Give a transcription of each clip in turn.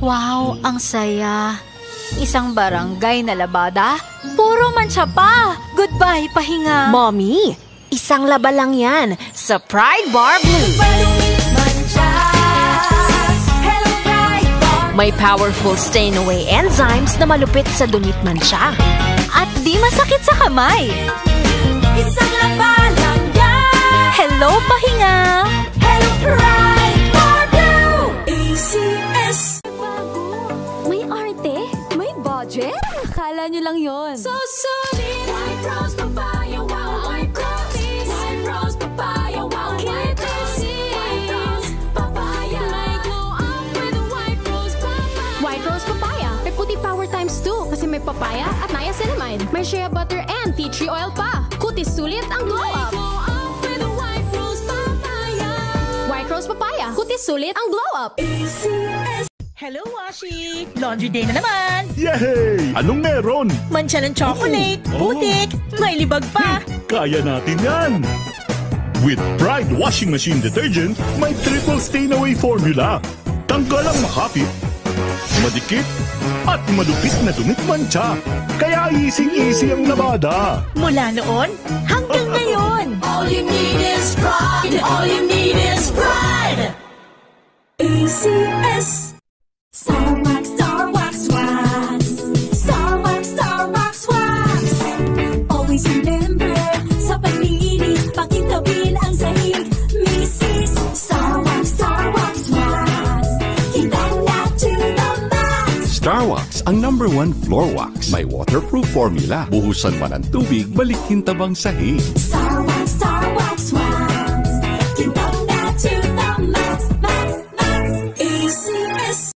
Wow, ang saya. Isang barangay na labada? Puro mancha pa! Goodbye, pahinga! Mommy, isang laba lang yan sa Pride Bar Blue. May powerful stain-away enzymes na malupit sa dunit mancha. At di masakit sa kamay. Isang laba lang yan! Hello, pahinga! Hello, Pride Bar Blue! ACS. May arte? May budget? Akala nyo lang yon. So solid! White rose papaya, wow, white rose. White rose papaya, wow, white rose. White rose papaya. May glow up with white rose papaya. White rose papaya. May puti power times 2 kasi may papaya at niacinamide. May shea butter and tea tree oil pa. Kutis sulit ang glow up. Glow up with white rose papaya. White rose papaya. Kutis sulit ang glow up. ACS. Hello, Washi! Laundry day na naman! Yay! Anong meron? Mancha ng chocolate, putik, may libag pa! Kaya natin yan! With Pride Washing Machine Detergent, may triple stain-away formula. Tanggal ang makapit, madikit, at malupit na dumit mancha. Kaya easy-easy ang labada. Mula noon hanggang ngayon! All you need is pride. All you need is pride. ACS. Starwax, Starwax wax. Starwax, Starwax wax. Always remember, sa paglinis, pakintabin ang sahig. Mrs. Starwax, Starwax wax. Kitang na to the max. Starwax, ang #1 floor wax. May waterproof formula. Buhusan man ang tubig, balik kintabang sahig. Starwax, Starwax wax. Kitang na to the max, max, max. ACS.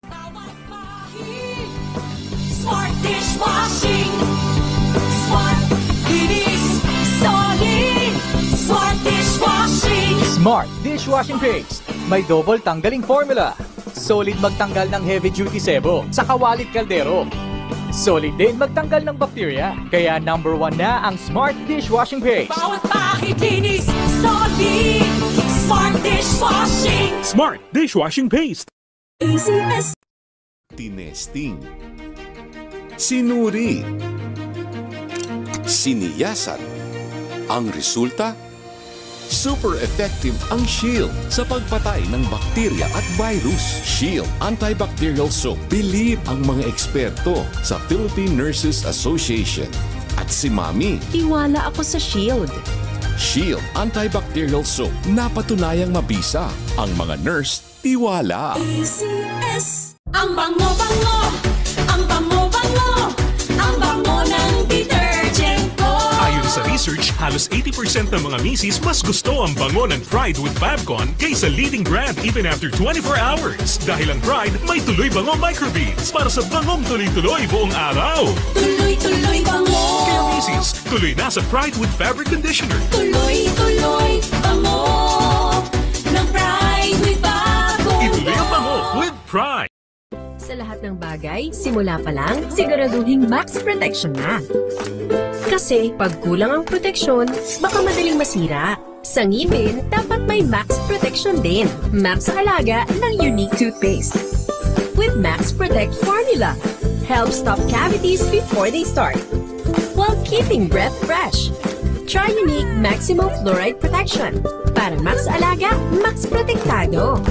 Smart dishwashing. Smart, kinis, solid. Smart dishwashing. Smart Dishwashing Paste. May double tanggaling formula. Solid magtanggal ng heavy-duty sebo sa kawalit kaldero. Solid din magtanggal ng bakterya. Kaya #1 na ang Smart Dishwashing Paste. Bawat bahid linis, solid. Smart dishwashing. Smart Dishwashing Paste. ACS. Tinesting. Sinuri. Siniyasan. Ang resulta? Super effective ang Shield sa pagpatay ng bakterya at virus. Shield Antibacterial Soap. Believe ang mga eksperto sa Philippine Nurses Association. At si Mami. Tiwala ako sa Shield. Shield Antibacterial Soap. Napatunayang mabisa. Ang mga nurse, tiwala. ACS. Ang bango-bango. Ang bango-bango. Ang bango ng detergent ko. Ayon sa research, halos 80% ng mga misis mas gusto ang bango ng Pride with Fabcon kaysa leading brand even after 24 hours. Dahil ang Pride may tuloy bango microbeads para sa bangong tuloy-tuloy buong araw. Tuloy-tuloy bango. Kaya misis, tuloy na sa Pride with Fabric Conditioner. Tuloy-tuloy bango. Ng Pride with Fabcon. Ituloy ang bango with Pride. Sa lahat ng bagay, simula pa lang, siguraduhing max protection na. Kasi pag kulang ang proteksyon, baka madaling masira. Sa ngipin, dapat may max protection din. Max Alaga ng Unique Toothpaste. With Max Protect Formula, helps stop cavities before they start, while keeping breath fresh. Try Unique Maximum Fluoride Protection. Para Max Alaga, Max Protektado.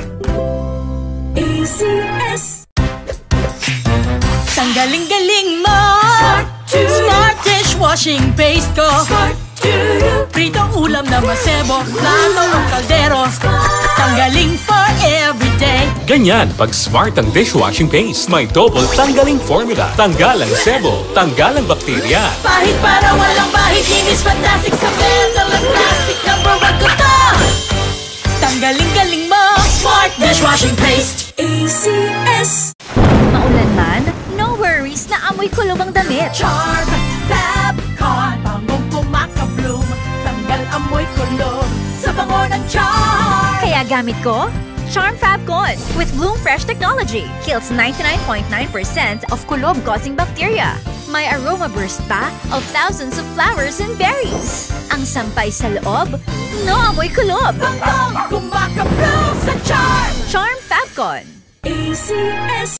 ACS. Tanggaling-galing mo! Smart dishwashing paste ko! Pritong ulam na masebo, plato o kaldero. Tanggaling for everyday. Ganyan pag Smart ang dishwashing paste. May double tanggaling formula. Tanggal ang sebo, tanggal ang bakterya. Pahit para walang bahid, linis fantastic sa metal at plastic. #1 ko to! Tanggaling-galing mo! Smart dishwashing paste. ACS. Maulan man, no worries na amoy kulob ang damit. Charm, Fabcon, bangong kumaka-bloom. Tanggal amoy kulob sa bango ng Charm. Kaya gamit ko, Charm Fabcon with Bloom Fresh Technology. Kills 99.9% of kulob-causing bacteria. May aroma burst pa of thousands of flowers and berries. Ang sampay sa loob, no amoy kulob. Bangong kumaka-bloom sa Charm. Charm Fabcon. ACS.